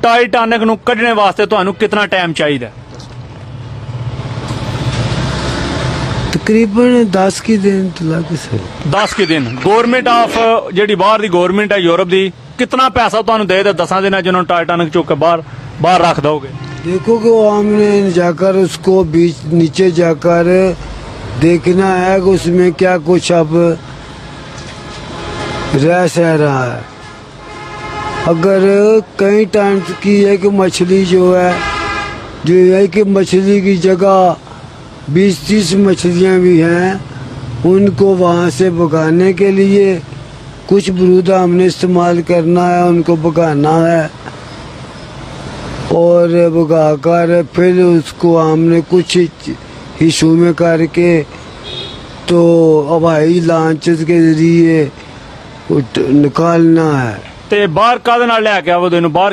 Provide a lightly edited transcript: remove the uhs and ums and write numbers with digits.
Titanic नूं कड्ढने वास्ते तुहानूं कितना टाइम चाहिए? तकरीबन 10 की दिन तो लग सके। 10 के दिन। गवर्नमेंट ऑफ जी बाहर दी गवर्नमेंट है यूरोप दी, कितना पैसा तुहानूं दे 10 दिन जिन्होंने टाइटैनिक चुक के बाहर रख दोगे? देखो कि वो हमने जाकर उसको बीच नीचे जाकर देखना है कि उसमें क्या कुछ अब रह सह रहा है। अगर कई टाइम की है कि मछली जो है कि मछली की जगह 20-30 मछलियाँ भी हैं, उनको वहाँ से भगाने के लिए कुछ बरूदा हमने इस्तेमाल करना है, उनको भगाना है और भगाकर फिर उसको हमने कुछ हिस्सों में करके तो हवाई लॉन्च के जरिए निकालना है। ते बाहर काहदे नाल ले के आवो? बाहर